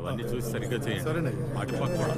అవన్నీ చూసి సరిగ్గా చేయండి. సరేనండి. అటుపక్క కూడా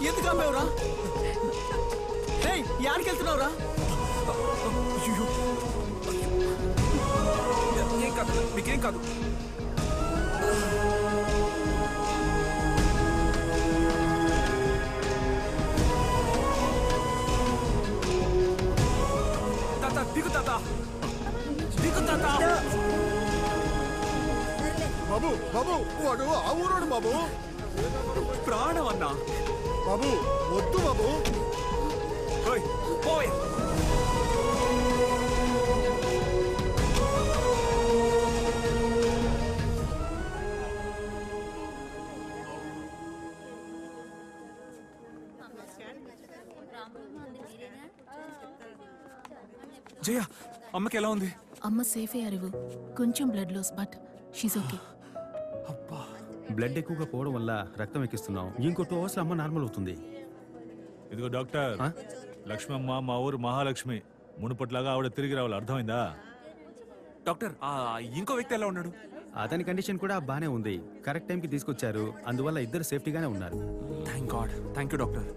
ఎందుకు ఆపేవరా? యాడికి వెళ్తున్నావురా? ఏం కాదు, మీకేం కాదు. తాత దిగు, తాత దిగు, తాత. బాబు బాబు వాడు ఆ ఊరోడు బాబు. ప్రాణం అన్నా. బాబు వద్దు బాబు. పోయ్. జయ, అమ్మకి ఎలా ఉంది? అమ్మ సేఫ్ అయ్యారు. కొంచెం blood loss, but she's okay. Blood ఎక్కువగా పోవడం వల్ల రక్తం ఎక్కిస్తున్నాం. ఇంకో 2 అవర్స్ అమ్మ నార్మల్ అవుతుంది. ఇదిగో డాక్టర్, లక్ష్మమ్మ మా ఊరు మహాలక్ష్మి. మునుపట్లాగా ఆవిడ తిరిగి రావాలి, అర్థమైందా? డాక్టర్, ఇంకో వ్యక్తి ఎలా ఉన్నాడు? అతని కండిషన్ కూడా బానే ఉంది. కరెక్ట్ టైంకి తీసుకొచ్చారు, అందువల్ల ఇద్దరు సేఫ్టీగానే ఉన్నారు. Thank God. Thank you doctor.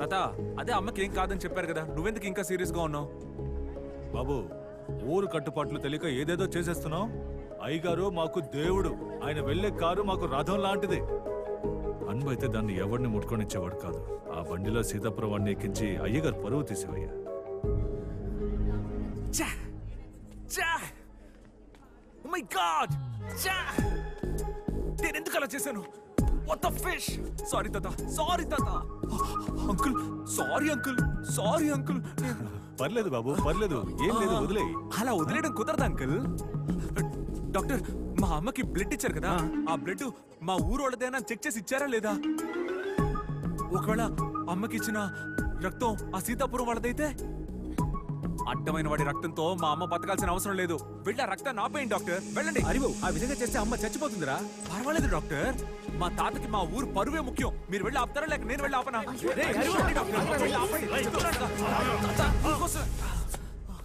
తాత, అదే అమ్మకి ఏం కాదని చెప్పారు కదా, నువ్వెందుకు ఇంకా సీరియస్ గా ఉన్నావు? బాబు, ఊరు కట్టుబాట్లు తెలియక ఏదేదో చేసేస్తున్నావు. అయ్యగారు మాకు దేవుడు, ఆయన వెళ్లే కారు మాకు రథం లాంటిది. అన్బు అయితే దాన్ని ఎవరిని ముట్టుకొనిచ్చేవాడు కాదు. ఆ బండిలో సీతాపురం వాడిని ఎక్కించి అయ్యగారు పరువు తీసేవయ్యా. మై గాడ్, నేను ఎందుకు అలా చేశాను? What the fish? Sorry తాత, సారీ తాత. Uncle, sorry uncle, sorry uncle. పర్లేదు బాబు, పర్లేదు, ఏం లేదు, వదిలే. అలా వదిలేయడం కుదరదు అంకుల్. డాక్టర్, మా అమ్మకి బ్లడ్ ఇచ్చారు కదా, ఆ బ్లడ్ మా ఊరోళ్ళదేనా చెక్ చేసి ఇచ్చారా లేదా? ఒకవేళ అమ్మకి ఇచ్చిన రక్తం ఆ సీతాపురం వాళ్ళదైతే అడ్డమైన వాడి రక్తంతో మా అమ్మ బతకాల్సిన అవసరం లేదు. వెళ్ళి ఆ రక్తాన్ని ఆపేయండి డాక్టర్, వెళ్ళండి. అరివో, ఆ విధంగా చేస్తే అమ్మ చచ్చిపోతుందిరా. పర్వాలేదు డాక్టర్, మా తాతకి మా ఊరు పరువే ముఖ్యం. మీరు వెళ్ళి ఆపుతారా లేక నేను వెళ్ళి ఆపనా?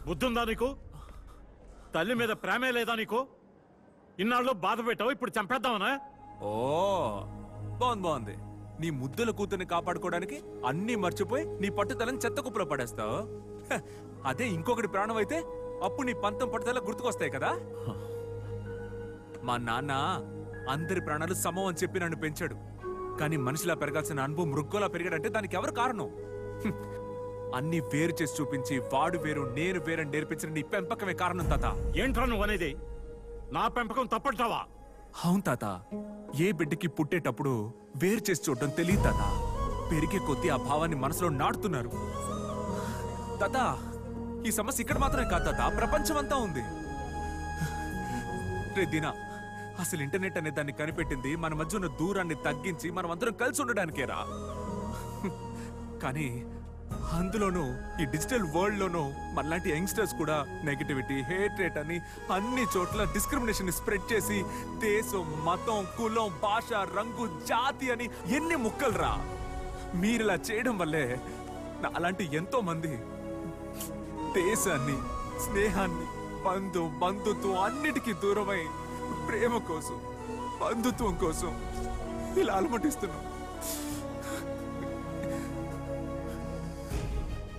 బుద్ధుందా నీకు? తల్లి మీద ప్రేమే లేదా నీకు? ఇన్నాళ్ళు బాధ పెట్టావు, ఇప్పుడు చంపేద్దామనా? ఓ, బాగుంది. నీ ముద్దుల కూతుర్ని కాపాడుకోవడానికి అన్నీ మర్చిపోయి నీ పట్టుదలని చెత్త కుప్పలో పడేస్తావు. అదే ఇంకొకటి ప్రాణం అయితే అప్పుడు నీ పంతం పట్టుదల గుర్తుకొస్తాయి కదా. మా నాన్న అందరి ప్రాణాలు సమం అని చెప్పి నన్ను పెంచాడు. కానీ మనిషిలా పెరగాల్సిన అనుభవం మృగ్గోలా పెరిగాడంటే దానికి ఎవరు కారణం? అన్ని వేరు చేసి చూపించి వాడు వేరు నేను వేరని నేర్పించిన నీ పెంపకమే కారణం తాత. ఏంట్రా నువ్వు అనేది? నా పెంపకం తప్పంటావా? అవును తాత, ఏ బిడ్డకి పుట్టేటప్పుడు వేరు చేసి చూడడం తెలియదు తాత. పెరిగే కొద్దీ ఆ భావాన్ని మనసులో నాటుతున్నారు తాత. ఈ సమస్య ఇక్కడ మాత్రమే కాదు తాత, ప్రపంచం అంతా ఉంది. రే దినా, అసలు ఇంటర్నెట్ అనే దాన్ని కనిపెట్టింది మన మధ్య ఉన్న దూరాన్ని తగ్గించి మనం అందరం కలిసి ఉండడానికేరా. కానీ అందులోనూ ఈ డిజిటల్ వరల్డ్ లోనూ మనలాంటి యంగ్స్టర్స్ కూడా నెగటివిటీ, హేట్రేట్ అని అన్ని చోట్ల డిస్క్రిమినేషన్ స్ప్రెడ్ చేసి దేశం, మతం, కులం, భాష, రంగు, జాతి అని ఎన్ని ముక్కలు రా. మీరిలా చేయడం వల్లే అలాంటి ఎంతో మంది దేశాన్ని, స్నేహాన్ని, బంధుత్వం అన్నిటికీ దూరమై ప్రేమ కోసం, బంధుత్వం కోసం ఇలా అలమటిస్తున్నాం.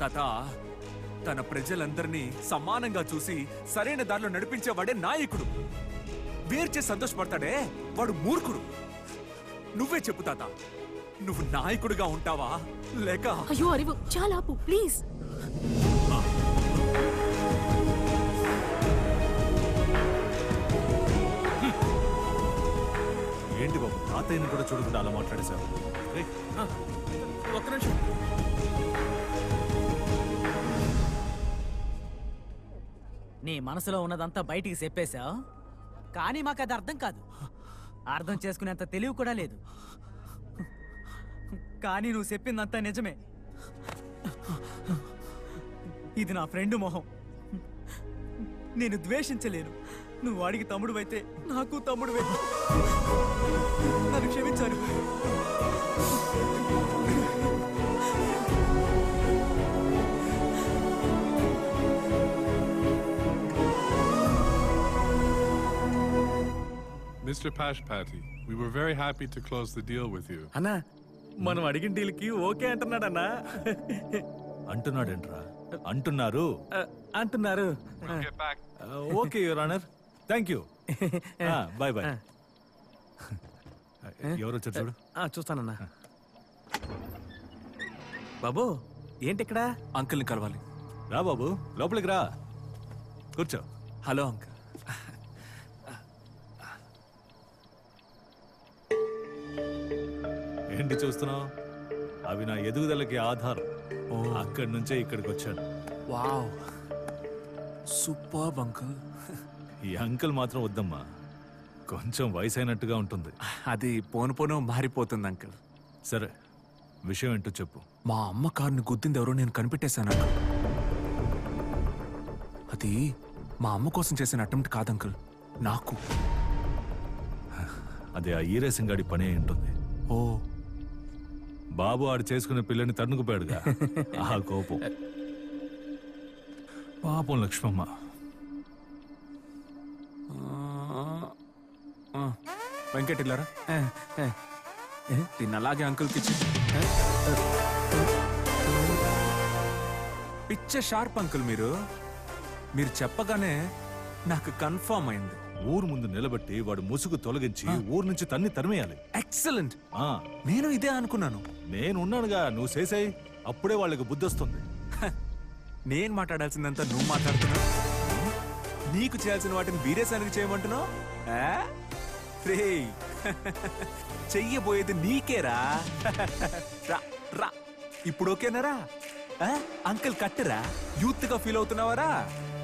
తాత తన ప్రజలందరినీ సమానంగా చూసి సరైన దారిలో నడిపించేవాడే నాయకుడు. వేర్చే సంతోషపడతాడే వాడు మూర్ఖుడు. నువ్వే చెప్పు తాత, నువ్వు నాయకుడిగా ఉంటావా లేక? అయ్యో అరివు, చాలా ఆపు ప్లీజ్. ఏంటి బాబు, తాతయ్యని కూడా చూడకుండా అలా మాట్లాడేశారు? ఒక్క నిమిషం. నీ మనసులో ఉన్నదంతా బయటికి చెప్పేశావు, కానీ మాకు అది అర్థం కాదు. అర్థం చేసుకునేంత తెలివి కూడా లేదు. కానీ నువ్వు చెప్పిందంతా నిజమే. ఇది నా ఫ్రెండ్ మొహం. నేను ద్వేషించలేను. నువ్వు వాడికి తమ్ముడు అయితే నాకు తమ్ముడు. నన్ను క్షమించాను. Mr. Pashpati, we were very happy to close the deal with you. అన్నా, మనం అడిగిన డీల్కి ఓకే అంటున్నాడన్నా. అంటున్నాడేంట్రా? అంటున్నారు. అంటున్నారు. We'll get back. Okay your honour, thank you. Bye bye. ఎవరు వచ్చారు చూడు. చూస్తానన్నా. బాబు ఏంటి ఇక్కడ? అంకుల్ని కలవాలి. రా బాబు, లోపలికి రా, కూర్చో. Hello uncle. ఏంటి చూస్తున్నావు? అవి నా ఎదుగుదలకి ఆధారం. అక్కడి నుంచే ఇక్కడికి వచ్చాను. Wow, super uncle. ఈ అంకుల్ మాత్రం వద్దమ్మా, కొంచెం వయసు అయినట్టుగా ఉంటుంది. అది పోను పోను మారిపోతుంది అంకుల్. సరే, విషయం ఏంటో చెప్పు. మా అమ్మ కారుని గుద్దింది ఎవరో నేను కనిపెట్టేశాను అంకుల్. అది మా అమ్మ కోసం చేసిన అటెంప్ట్ కాదు అంకుల్, నాకు. అది ఆ ఈరేసింగ్ గాడి పని అయి ఉంటుంది. ఓ, బాబు ఆడు చేసుకునే పిల్లని తన్నుకుపోయాడుగా, ఆ కోపం. పాపం లక్ష్మమ్మ. వెంకట్ ఇల్లారా, దీన్ని అలాగే అంకుల్కి ఇచ్చి. పిచ్చ షార్ప్ అంకుల్ మీరు. మీరు చెప్పగానే నాకు కన్ఫర్మ్ అయింది. ఊరు ముందు నిలబెట్టి వాడు ముసుగు తొలగించి ఊరు నుంచి తరిమేయాలి. ఎక్సలెంట్. ఆ, నేను ఇదే అనుకున్నాను. నేను ఉన్నానుగా, నువ్వు చేసాయి. అప్పుడే వాళ్ళకి బుద్ధి వస్తుంది. నేను మాట్లాడాల్సిందంతా నువ్వు మాట్లాడుతున్నావు. నీకు చేయాల్సిన వాటిని వీరేశానికి చేయమంటున్నావు. చెయ్యబోయేది నీకేరా. రా రా, ఇప్పుడు ఓకేనారా? అంకుల్ కట్టరా? యూత్ గా ఫీల్ అవుతున్నావారా?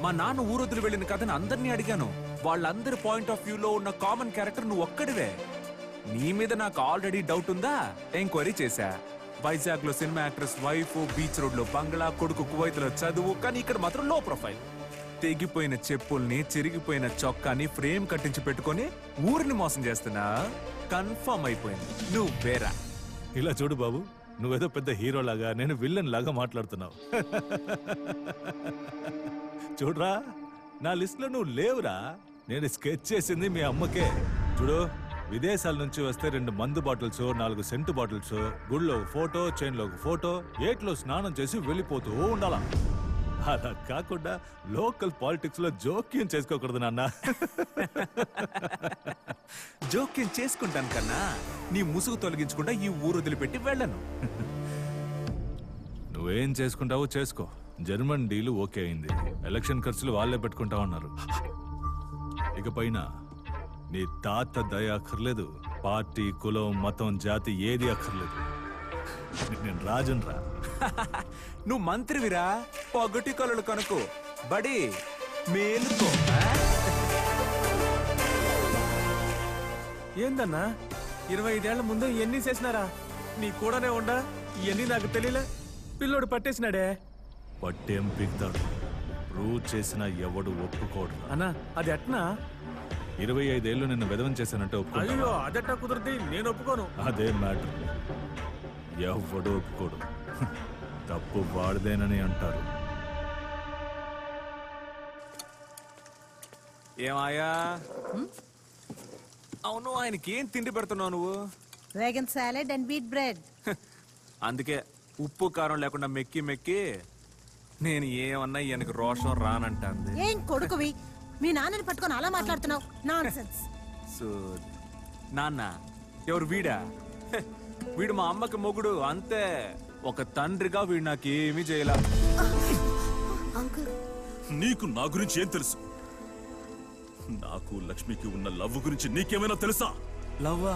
మా నాన్న ఊరొద్దులు వెళ్ళిన కథను అందరినీ అడిగాను. వాళ్ళందరి పాయింట్ ఆఫ్ వ్యూలో ఉన్న కామన్ క్యారెక్టర్ నువ్వు ఒక్కడివే. నీ మీద నాకు ఆల్రెడీ డౌట్ ఉందా? ఎంక్వైరీ చేశా. వైజాగ్ లో cinema actress wife, beach road లో బంగ్లా, కొడుకు కువైత్ లో చదువు, కానీ ఇక్కడ మాత్రం లో ప్రొఫైల్. తెగిపోయిన చెప్పుల్ని, చిరిగిపోయిన చొక్కాని ఫ్రేమ్ కట్టించి పెట్టుకొని ఊరిని మోసం చేస్తున్నా. కన్ఫర్మ్ అయిపోయింది నువ్వు వేరా. ఇలా చూడు బాబు, నువ్వేదో పెద్ద హీరో లాగా, నేను విల్లన్ లాగా మాట్లాడుతున్నావు. చూడరా, నా లిస్ట్ లో నువ్వు లేవురా. నేను స్కెచ్ చేసింది మీ అమ్మకే. చూడు, విదేశాల నుంచి వస్తే 2 మందు బాటిల్స్, 4 సెంటు బాటిల్స్, గుళ్ళో ఒక ఫోటో, చైన్లో ఒక ఫోటో, ఏట్లో స్నానం చేసి వెళ్ళిపోతూ ఉండాలా. అలా కాకుండా లోకల్ పాలిటిక్స్ లో జోక్యం చేసుకోకూడదు నాన్న. జోక్యం చేసుకుంటాను కన్నా నీ ముసుగు తొలగించకుండా ఈ ఊరు వదిలిపెట్టి వెళ్ళను. నువ్వేం చేసుకుంటావో చేసుకో. జర్మన్ డీలు ఓకే అయింది. ఎలక్షన్ ఖర్చులు వాళ్ళే పెట్టుకుంటామన్నారు. ఇక పైన నీ తాత దయ అక్కర్లేదు. పార్టీ, కులం, మతం, జాతి ఏది అక్కర్లేదు. నేను రాజన్ రా. నువ్వు మంత్రివిరా. పొగటి కలలు కనుకో బడి మేలుకో. ఏందన్నా 25 ఏళ్ల ముందు ఇవన్నీ చేసినారా? నీ కూడానే ఉండా ఇవన్నీ నాకు తెలియలే. పిల్లోడు పట్టేసినాడే. పట్టేం పీకుతాడు, ప్రూవ్ చేసిన ఎవడు ఒప్పుకోడు. అన్నా అది ఎట్నా? 25 ఏళ్ళు నిన్ను విధవం చేశానంటే ఒప్పుకుంటా. అయ్యో అదెట్టా కుదిరితే నేను ఒప్పుకోను. అదే మ్యాటర్. ఎవడు ఒప్పుకోడు. తప్పు వాడిదేనని అంటారు. ఏమాయా? అవును, ఆయనకి ఏం తిండి పెడుతున్నావు నువ్వు? Vegan salad and wheat bread. అందుకే ఉప్పు కారం లేకుండా మెక్కి మెక్కి నేను ఏమన్నా ఈయనకి రోషం రానంటుంది. ఏం కొడుకువి, మీ నాన్నని పట్టుకొని అలా మాట్లాడుతున్నావు? నాన్సెన్స్. సో నాన్న ఎవరు? వీడా? వీడు మా అమ్మకి మొగుడు అంతే. ఒక తండ్రిగా వీడు నాకేమీ చేయలే. అంకుల్, నీకు నా గురించి ఏం తెలుసు? నాకు లక్ష్మికి ఉన్న లవ్ గురించి నీకేమైనా తెలుసా? లవ్వా?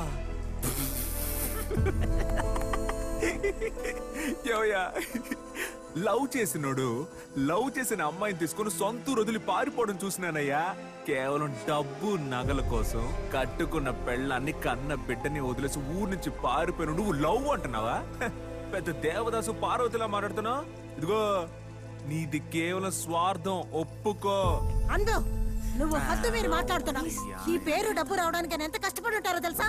ఏవయ్యా, లవ్ చేసినోడు లవ్ చేసిన అమ్మాయిని తీసుకుని సొంత వదిలి పారిపోవడం చూసినానయ్యా. కేవలం డబ్బు నగల కోసం కట్టుకున్న పెళ్ళాన్ని కన్న బిడ్డని వదిలేసి ఊరు నుంచి పారిపోయిన నువ్వు లవ్ అంటున్నావా? పెద్ద దేవదాసు పార్వతిలా మాట్లాడుతున్నావు. ఇదిగో నీది కేవలం స్వార్థం, ఒప్పుకో. అందు నువ్వు హద్దు మీరు మాట్లాడుతున్నావు. ఈ పేరు డబ్బు రావడానికి ఎంత కష్టపడి ఉంటారో తెలుసా?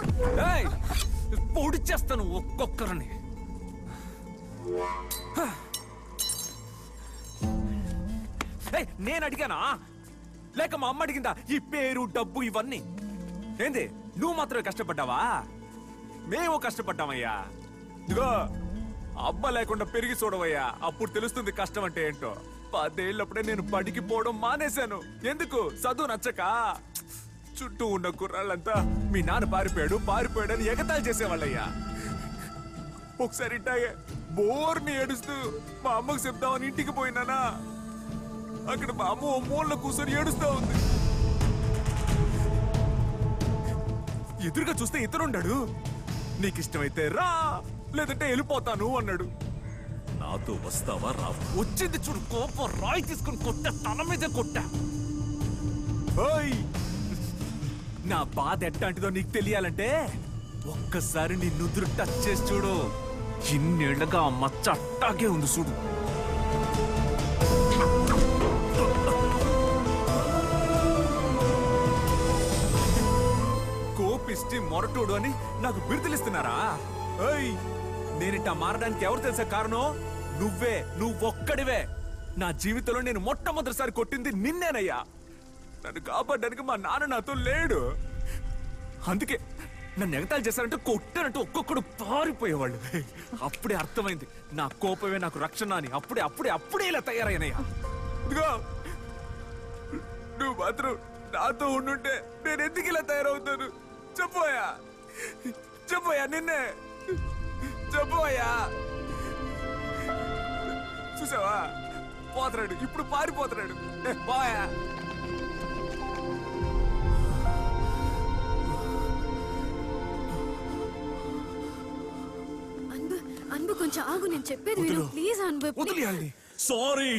పొడి చేస్తాను ఒక్కొక్కరిని. నేను అడిగానా లేక మా అమ్మ అడిగిందా ఈ పేరు డబ్బు ఇవన్నీ? ఏంది నువ్వు మాత్రమే కష్టపడ్డావా? మేము కష్టపడ్డామయ్యా. ఇదిగో అమ్మ లేకుండా పెరిగి చూడవయ్యా, అప్పుడు తెలుస్తుంది కష్టం అంటే ఏంటో. 10 ఏళ్ళప్పుడే నేను బడికి పోవడం మానేశాను. ఎందుకు? చదువు నచ్చక. చుట్టూ ఉన్న కుర్రాళ్ళంతా మీ నాన్న పారిపోయాడు అని ఎగతాళి చేసేవాళ్ళయ్యా. ఒకసారి ఇట్టాగే బోర్ని ఏడుస్తూ మా అమ్మకు చెప్దామని ఇంటికి పోయినానా, అక్కడ మా అమ్మ ఓ మూల కూర్చొని ఏడుస్తా ఉంది. ఎదురుగా చూస్తే ఇతరుండాడు. నీకిష్టమైతే రా, లేదంటే వెళ్ళిపోతాను అన్నాడు. నాతో వస్తావా రావా? వచ్చింది చూడు కోపం, రాయి తీసుకుని కొట్టా, తల మీద కొట్టా. ఓయ్, నా బాధ ఎట్టాంటిదో నీకు తెలియాలంటే ఒక్కసారి నీ నుదురు టచ్ చేసి చూడు. ఇన్నేళ్లగా ఆ మచ్చ అట్టాగే ఉంది చూడు. కోపిష్టి మొరటోడు అని నాకు బిరుదులిస్తున్నారా? నేనిట్ట మారడానికి ఎవరు తెలుసా కారణం? నువ్వొక్కడివే. నా జీవితంలో నేను మొట్టమొదటిసారి కొట్టింది నిన్నేనయ్యా. నన్ను కాపాడడానికి మా నాన్న నాతో లేడు. అందుకే నన్ను ఎగతాళి చేశారంటే కొట్టానంటే ఒక్కొక్కడు పారిపోయేవాళ్ళు. అప్పుడే అర్థమైంది నా కోపమే నాకు రక్షణ అని. అప్పుడే ఇలా తయారైనయ్యా. ఇదిగో నువ్వు మాత్రం నాతో ఉండుంటే నేను ఎందుకు ఇలా తయారవుతాను? చెప్పోయా నిన్నే చెప్పోయా. చూసావా, పోతున్నాడు ఇప్పుడు, పారిపోతున్నాడు. పోయా. అన్బు కొంచెం ఆగు, నేను చెప్పేది విను ప్లీజ్. అన్బు సారీ.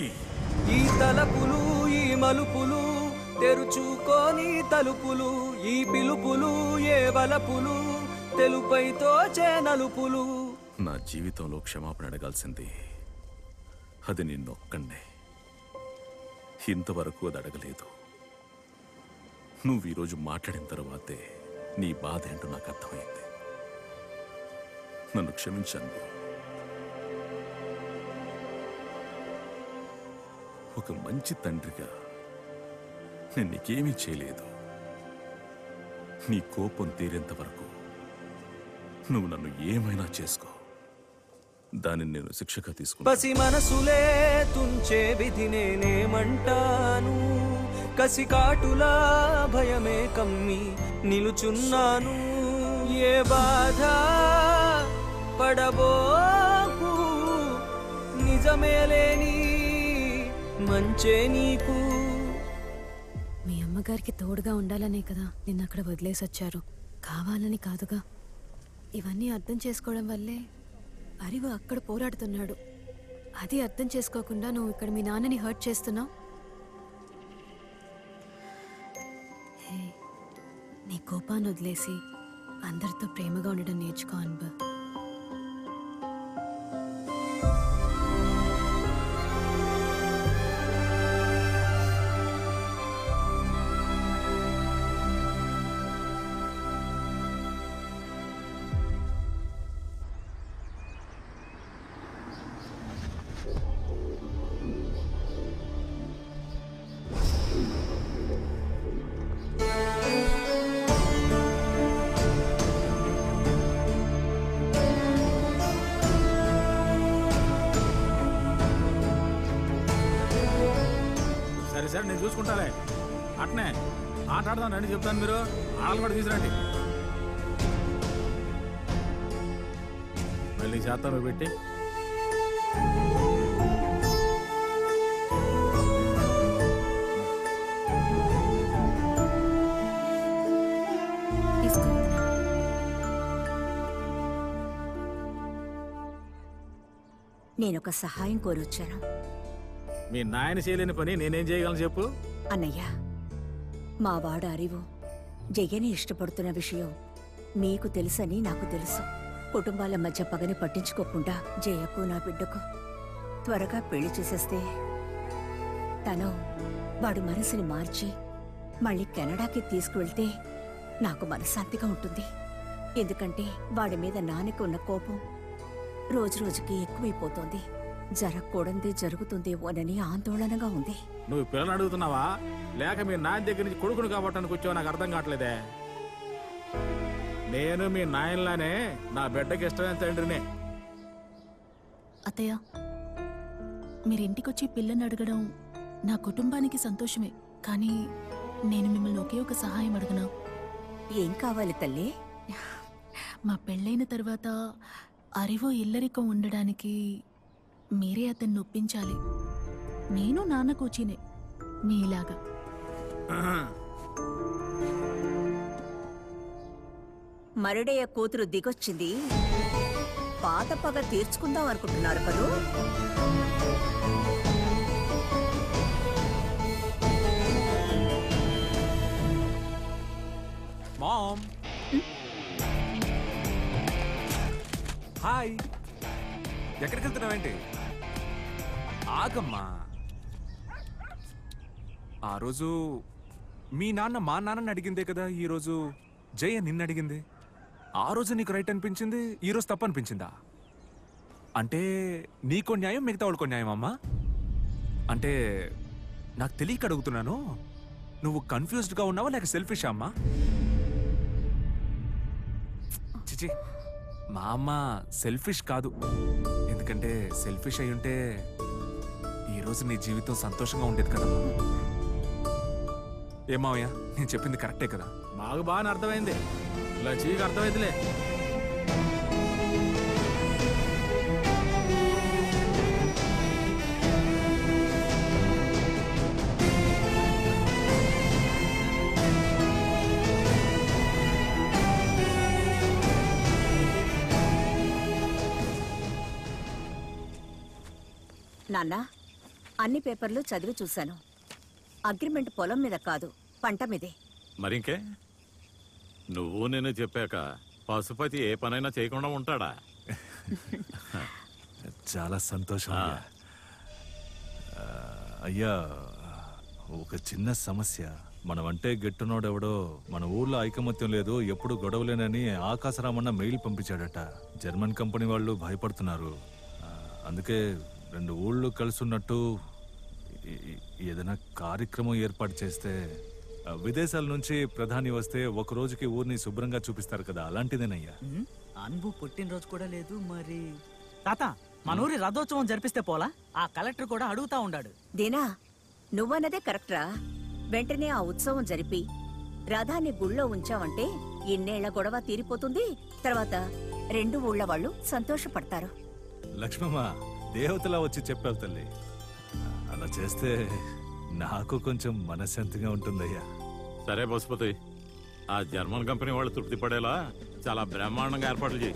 ఈ తలపులు ఈ మలుపులు తెరుచుకొని తలుపులు, ఈ పిలుపులు ఏ వలపులు తెలుపై తోచే నలుపులు. నా జీవితంలో క్షమాపణ అడగాల్సింది అది నిన్నొక్కడే. ఇంతవరకు అది అడగలేదు. నువ్వు ఈరోజు మాట్లాడిన తర్వాతే నీ బాధ ఏంటో నాకు అర్థమైంది. నన్ను క్షమించాను. ఒక మంచి తండ్రిగా నేను నీకేమీ చేయలేదు. నీ కోపం తీరేంత వరకు నువ్వు నన్ను ఏమైనా చేసుకో. దానిని నేను శిక్షగా తీసుకున్నా. పసి మనసులే తుంచే విధి నేనేమంటాను. కసి కాటులా భయమే కమ్మి నిలుచున్నాను. ఏ బాధ పడబోకు, నిజమే లేని మంచే నీకు. మీ అమ్మగారికి తోడుగా ఉండాలనే కదా నిన్న అక్కడ వదిలేసి వచ్చారు, కావాలని కాదుగా. ఇవన్నీ అర్థం చేసుకోవడం వల్లే అరివు అక్కడ పోరాడుతున్నాడు. అది అర్థం చేసుకోకుండా నువ్వు ఇక్కడ మీ నాన్నని హర్ట్ చేస్తున్నావు. నీ కోపాన్ని వదిలేసి అందరితో ప్రేమగా ఉండడం నేర్చుకో అన్బు. సరే నేను చూసుకుంటాలే. అట్నే ఆట ఆడదాం రండి, చెప్తాను. మీరు ఆడలు కూడా తీసుకురండి. మళ్ళీ చేస్తాను పెట్టి నేనొక సహాయం కోరొచ్చాను. మీ నాయన చేయలేని పని నేనేం చేయగలను చెప్పు. అన్నయ్య, మా వాడు అరివు జయని ఇష్టపడుతున్న విషయం మీకు తెలుసని నాకు తెలుసు. కుటుంబాల మధ్య పగని పట్టించుకోకుండా జయకు నా బిడ్డకు త్వరగా పెళ్లి చేసేస్తే తను వాడు మనసుని మార్చి మళ్ళీ కెనడాకి తీసుకువెళ్తే నాకు మనశ్శాంతిగా ఉంటుంది. ఎందుకంటే వాడి మీద నాన్నకు ఉన్న కోపం రోజురోజుకి ఎక్కువైపోతోంది. జరగకూడదే జరుగుతుందేమోనని ఆందోళనగా ఉంది. నువ్వు పిల్లలు అడుగుతున్నావా లేక మీ నాయన దగ్గర నుంచి కొడుకును కాబట్టడానికి వచ్చావు? నాకు అర్థం కావట్లేదే. నేను మీ నాయనలానే నా బిడ్డకి ఇష్టమైన తండ్రినే. అత్తయ్య, మీరింటికొచ్చి పిల్లని అడగడం నా కుటుంబానికి సంతోషమే. కానీ నేను మిమ్మల్ని ఒకే ఒక సహాయం అడగనా? ఏం కావాలి తల్లి? మా పెళ్ళైన తర్వాత అరివో ఇల్లరికం ఉండడానికి మీరే అతన్ని ఒప్పించాలి. నేను నాన్న కూచినే మీలాగా. మరుడయ్య కూతురు దిగొచ్చింది. పాత పగ తీర్చుకుందాం అనుకుంటున్నారు కదూ? Mom, hi. ఎక్కడికి వెళ్తున్నావేంటి? ఆగమ్మా. ఆ రోజు మీ నాన్న మా నాన్నని అడిగిందే కదా ఈరోజు జయ నిన్ను అడిగింది. ఆ రోజు నీకు రైట్ అనిపించింది, ఈరోజు తప్పు అనిపించిందా? అంటే నీకో న్యాయం, మిగతా వాళ్ళకో న్యాయం అమ్మా? అంటే నాకు తెలియక అడుగుతున్నాను. నువ్వు కన్ఫ్యూజ్డ్గా ఉన్నావా లేక సెల్ఫిషా అమ్మా? చిచి, మా అమ్మ సెల్ఫిష్ కాదు. ఎందుకంటే సెల్ఫిష్ అయి ఉంటే ఈరోజు నీ జీవితం సంతోషంగా ఉండేది కదమ్మా. ఏమావయ్యా, నేను చెప్పింది కరెక్టే కదా? మాకు బాగా అర్థమైంది. ఇలా చీకు అర్థమైందిలే. నాన్న, అన్ని పేపర్లు చదివి చూశాను. అగ్రిమెంట్ పొలం మీద కాదు, పంట మీదే. మరింకే నువ్వు నేను చెప్పాక పశుపతి ఏ పనైనా చేయకుండా ఉంటాడా? చాలా సంతోషం అయ్యా. అయ్యా, ఒక చిన్న సమస్య. మనమంటే గెట్టునోడెవడో మన ఊర్లో ఐకమత్యం లేదు, ఎప్పుడు గొడవలేనని ఆకాశరామన్న మెయిల్ పంపించాడట. జర్మన్ కంపెనీ వాళ్ళు భయపడుతున్నారు. అందుకే 2 ఊళ్ళు కలుసున్నట్టు ఏదైనా కార్యక్రమం ఏర్పాటు చేస్తే, విదేశాల నుంచి ప్రధాని వస్తే ఒక రోజుకి ఊరిని శుభ్రంగా చూపిస్తారు కదా, అలాంటిదేనయ్యా. అన్బు పుట్టినరోజు కూడా లేదు. మరి తాత, మన ఊరి రథోత్సవం జరిపిస్తే పోలా? ఆ కలెక్టర్ కూడా అడుగుతా ఉన్నాడు. దీనా, నువ్వన్నదే కరెక్ట్రా. వెంటనే ఆ ఉత్సవం జరిపి రథాన్ని గుళ్ళో ఉంచావంటే ఇన్నేళ్ల గొడవ తీరిపోతుంది. తర్వాత 2 ఊళ్ళ వాళ్ళు సంతోషపడతారు. లక్ష్మమ్మ, దేవతలా వచ్చి చెప్పావు తల్లి. అలా చేస్తే నాకు కొంచెం మనశ్శాంతిగా ఉంటుందయ్యా. సరే పశుపతి, ఆ జర్మన్ కంపెనీ వాళ్ళు తృప్తి పడేలా చాలా బ్రహ్మాండంగా ఏర్పాట్లు చేయి.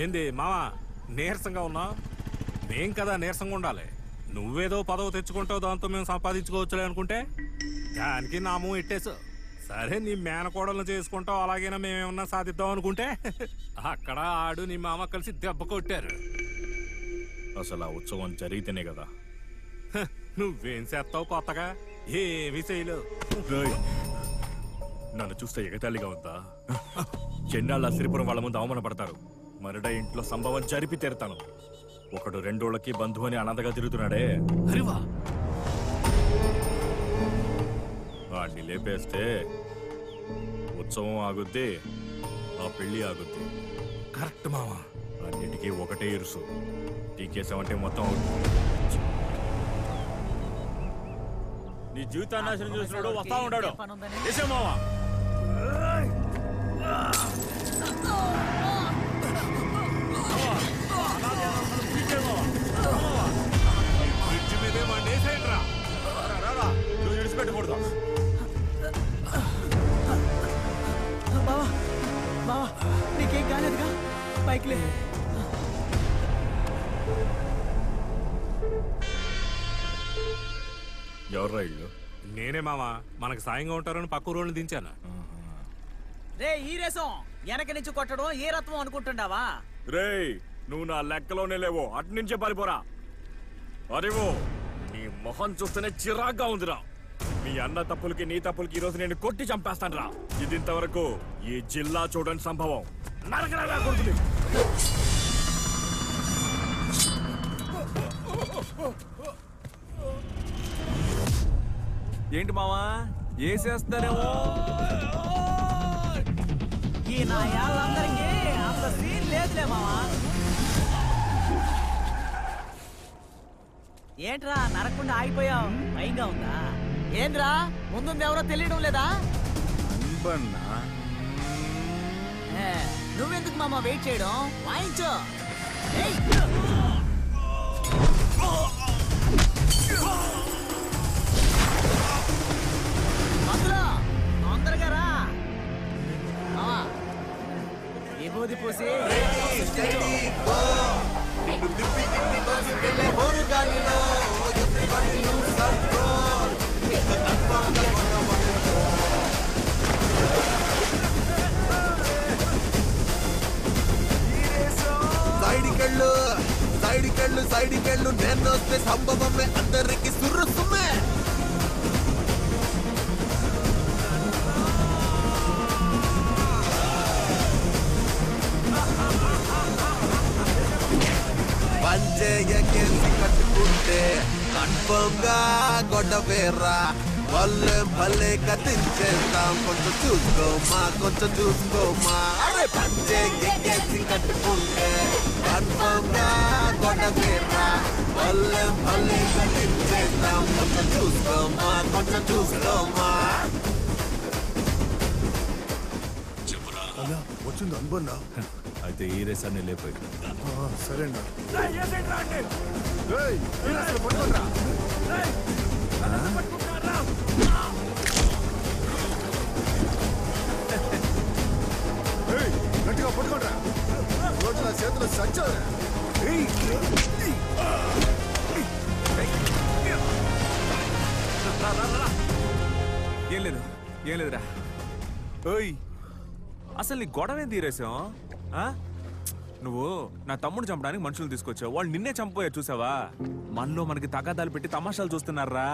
ఏంది మావా నీరసంగా ఉన్నా? మేం కదా నీరసంగా ఉండాలి. నువ్వేదో పదవి తెచ్చుకుంటావు, దాంతో మేము సంపాదించుకోవచ్చులే అనుకుంటే దానికి నాము ఎట్టేసు. సరే నీ మేనకోడలను చేసుకుంటావు, అలాగైనా మేమేమన్నా సాధిద్దాం అనుకుంటే అక్కడ ఆడు నీ మామ కలిసి దెబ్బ కొట్టారు. అసలు ఆ ఉత్సవం జరిగితేనే కదా. నువ్వేం చేస్తావు కొత్తగా? ఏమీ చేయలేవు. నన్ను చూస్తే ఎగతాళిగా ఉందా? చెన్నాళ్ళ సిరిపురం వాళ్ళ ముందు అవమానపడతారు. మరడ ఇంట్లో సంభవం జరిపి తీరుతాను. ఒకడు 2 రోజులకి బంధువు అని అనాథగా తిరుగుతున్నాడే హరివా, వాడిని లేపేస్తే ఉత్సవం ఆగుద్ది, ఆ పెళ్లి ఆగుద్ది. కరెక్ట్ మావా. అన్నిటికీ ఒకటే ఇరుసు. టీకేసామంటే మొత్తం నీ జీవితాన్ని నాశనం చేసినాడు వస్తా ఉంటాడు. మావా బ్రిడ్జ్ మీదే వాడిని వేసేయండి రా. నువ్వు విడిచిపెట్టకూడదు. బావా బావా నీకేం కాలేదుగా? పైకిలే. ఎవర్రా ఇల్లు? నేనే మామా. మనకు సాయంగా ఉంటారని పక్క ఊరోళ్ళని దించాను. రే ఈ రేసం వెనక నుంచి కొట్టడం ఏ రత్వం అనుకుంటున్నావా? రేయ్ నువ్వు నా లెక్కలోనే లేవో, అటు నుంచే పారిపోరా. అరేవో నీ మొహం చూస్తేనే చిరాగ్గా ఉందిరా. మీ అన్న తప్పులకి నీ తప్పులకి ఈరోజు నేను కొట్టి చంపేస్తాను రా. ఇది ఇంతవరకు ఈ జిల్లా చూడని సంభవం. నరకరా కొడుతుంది. ఏంటి మావా వేసేస్తారేమో? ఈ నా యాళ్ళందరికీ అంత సీన్ లేదులే మావా. ఏంట్రా నరకుండా ఆగిపోయావు? భయంగా ఉందా? ఏంద్రా ముందుంది ఎవరో తెలియడం లేదా? నువ్వెందుకు మామ వెయిట్ చేయడం? వాయించు. మందులో తొందరగా రా మావా. విభూది పూసి సైడికెళ్ళు నేను వస్తే సంభవమే, అందరికి సుర్రుసుమే. పంచేయకేసి కట్టుకుంటే కన్ఫర్మ్ గా గొడవేరా. వల్లెం భలే కదించేస్తాం. కొంచెం చూసుకోమా, కొంచెం చూసుకోమా. అరే పంచేయకేసి కట్టుకుంటే కన్ఫర్మ్ గా గొడవేరా. వల్లెం భలే కదించేస్తాం. కొంచెం చూసుకోమా, కొంచెం చూసుకోమా. అన్నా వచ్చింది అనుబన్నా. అయితే ఈ రేసాన్ని లేపాడు. సరేనా గట్టిగా పట్టుకోండి. రోజు నా చేతులు సచ్చారు. ఏం లేదు ఏం లేదురా. ఓయ్ అసలు నీ గొడవ ఏం తీరేసాం? నువ్వు నా తమ్ముడు చంపడానికి మనుషులు తీసుకొచ్చావు, వాళ్ళు నిన్నే చంపపోయారు చూసావా? మనలో మనకి తగాదాలు పెట్టి తమాషాలు చూస్తున్నారా?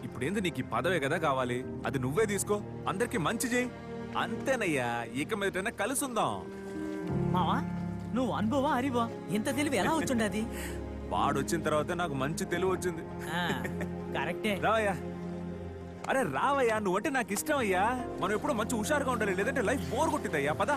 ఇప్పుడేంది నీకు ఈ పదవే కదా కావాలి, అది నువ్వే తీసుకో, అందరికి మంచి చేయి అంతేనయ్యా. ఇక మీదటైనా కలిసి ఉందాం. మావా నువ్వు అనుభవా అరివా? ఇంత తెలివి ఎలా వచ్చుండది? వాడొచ్చిన తర్వాత నాకు మంచి తెలివి వచ్చింది. కరెక్టే. రావయ్యా. అరే రావయ్యా, నువ్వంటే నాకు ఇష్టం అయ్యా. మనం ఎప్పుడు మంచి హుషారుగా ఉండాలి, లేదంటే లైఫ్ బోర్ కొట్టిందయ్యా. పద.